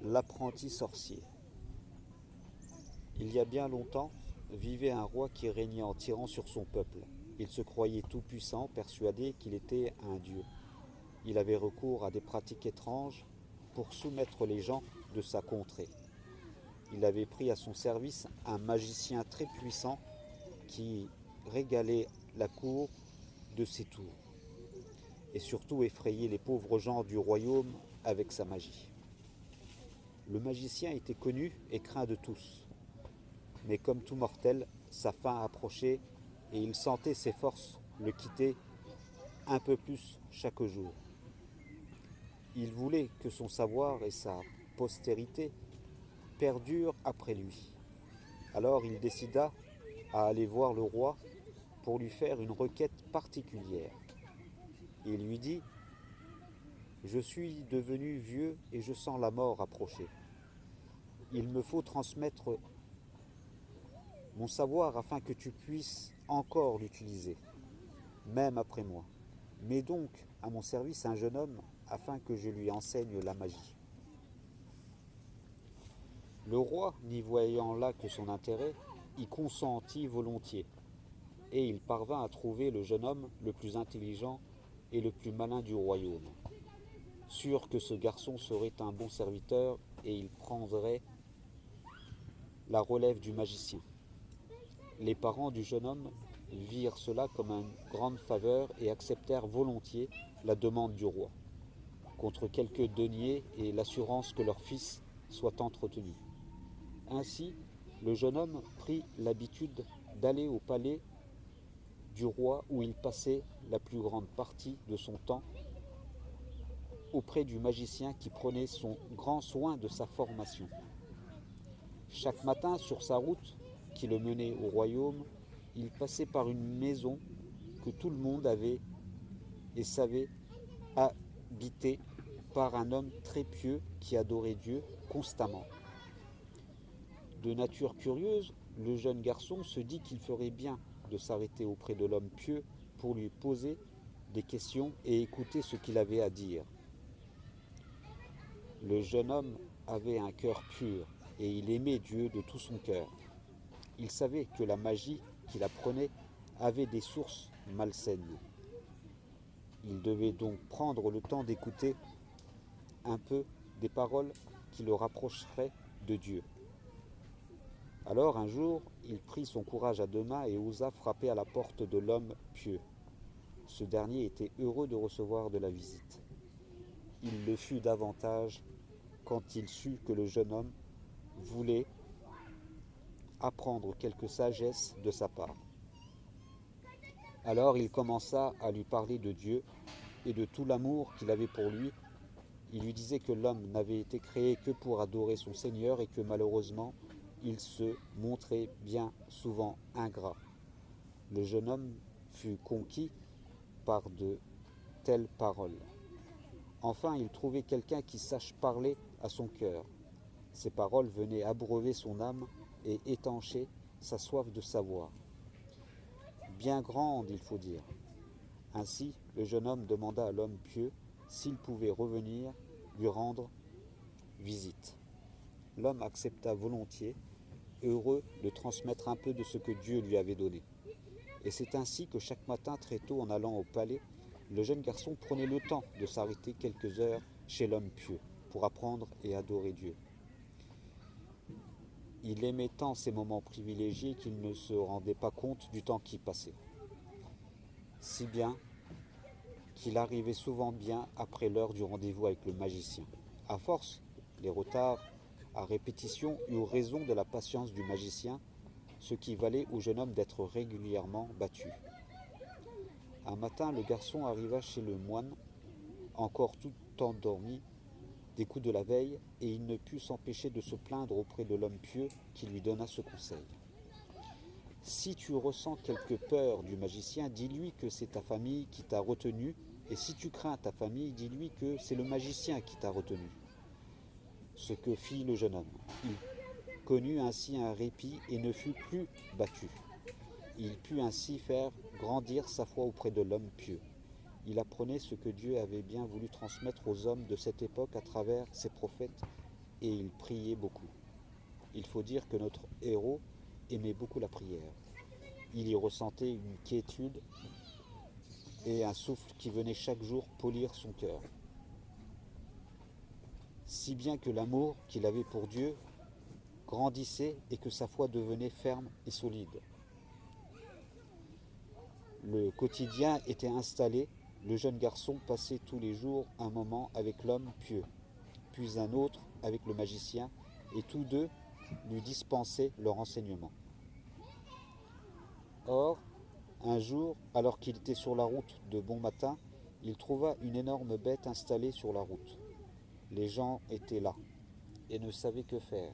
L'apprenti sorcier. Il y a bien longtemps, vivait un roi qui régnait en tyran sur son peuple. Il se croyait tout-puissant, persuadé qu'il était un dieu. Il avait recours à des pratiques étranges pour soumettre les gens de sa contrée. Il avait pris à son service un magicien très puissant qui régalait la cour de ses tours et surtout effrayait les pauvres gens du royaume avec sa magie. Le magicien était connu et craint de tous. Mais comme tout mortel, sa fin approchait et il sentait ses forces le quitter un peu plus chaque jour. Il voulait que son savoir et sa postérité perdurent après lui. Alors il décida à aller voir le roi pour lui faire une requête particulière. Il lui dit : « Je suis devenu vieux et je sens la mort approcher. Il me faut transmettre mon savoir afin que tu puisses encore l'utiliser, même après moi. Mets donc à mon service un jeune homme afin que je lui enseigne la magie. » Le roi, n'y voyant là que son intérêt, y consentit volontiers, et il parvint à trouver le jeune homme le plus intelligent et le plus malin du royaume. Sûr que ce garçon serait un bon serviteur et il prendrait la relève du magicien. Les parents du jeune homme virent cela comme une grande faveur et acceptèrent volontiers la demande du roi, contre quelques deniers et l'assurance que leur fils soit entretenu. Ainsi, le jeune homme prit l'habitude d'aller au palais du roi où il passait la plus grande partie de son temps auprès du magicien qui prenait son grand soin de sa formation. Chaque matin, sur sa route qui le menait au royaume, il passait par une maison que tout le monde avait et savait habitée par un homme très pieux qui adorait Dieu constamment. De nature curieuse, le jeune garçon se dit qu'il ferait bien de s'arrêter auprès de l'homme pieux pour lui poser des questions et écouter ce qu'il avait à dire. Le jeune homme avait un cœur pur et il aimait Dieu de tout son cœur. Il savait que la magie qu'il apprenait avait des sources malsaines. Il devait donc prendre le temps d'écouter un peu des paroles qui le rapprocheraient de Dieu. Alors un jour, il prit son courage à deux mains et osa frapper à la porte de l'homme pieux. Ce dernier était heureux de recevoir de la visite. Il le fut davantage quand il sut que le jeune homme voulait apprendre quelque sagesse de sa part. Alors il commença à lui parler de Dieu et de tout l'amour qu'il avait pour lui. Il lui disait que l'homme n'avait été créé que pour adorer son Seigneur et que malheureusement, il se montrait bien souvent ingrat. Le jeune homme fut conquis par de telles paroles. Enfin, il trouvait quelqu'un qui sache parler à son cœur. Ces paroles venaient abreuver son âme et étancher sa soif de savoir. Bien grande, il faut dire. Ainsi, le jeune homme demanda à l'homme pieux s'il pouvait revenir lui rendre visite. L'homme accepta volontiers, heureux de transmettre un peu de ce que Dieu lui avait donné. Et c'est ainsi que chaque matin, très tôt, en allant au palais, le jeune garçon prenait le temps de s'arrêter quelques heures chez l'homme pieux pour apprendre et adorer Dieu. Il aimait tant ces moments privilégiés qu'il ne se rendait pas compte du temps qui passait. Si bien qu'il arrivait souvent bien après l'heure du rendez-vous avec le magicien. À force, les retards à répétition eurent raison de la patience du magicien, ce qui valait au jeune homme d'être régulièrement battu. Un matin, le garçon arriva chez le moine, encore tout endormi des coups de la veille, et il ne put s'empêcher de se plaindre auprès de l'homme pieux qui lui donna ce conseil. Si tu ressens quelque peur du magicien, dis-lui que c'est ta famille qui t'a retenu, et si tu crains ta famille, dis-lui que c'est le magicien qui t'a retenu. Ce que fit le jeune homme. Il connut ainsi un répit et ne fut plus battu. Il put ainsi faire grandir sa foi auprès de l'homme pieux. Il apprenait ce que Dieu avait bien voulu transmettre aux hommes de cette époque à travers ses prophètes et il priait beaucoup. Il faut dire que notre héros aimait beaucoup la prière. Il y ressentait une quiétude et un souffle qui venait chaque jour polir son cœur. Si bien que l'amour qu'il avait pour Dieu grandissait et que sa foi devenait ferme et solide. Le quotidien était installé, le jeune garçon passait tous les jours un moment avec l'homme pieux, puis un autre avec le magicien, et tous deux lui dispensaient leur enseignement. Or, un jour, alors qu'il était sur la route de bon matin, il trouva une énorme bête installée sur la route. Les gens étaient là et ne savaient que faire.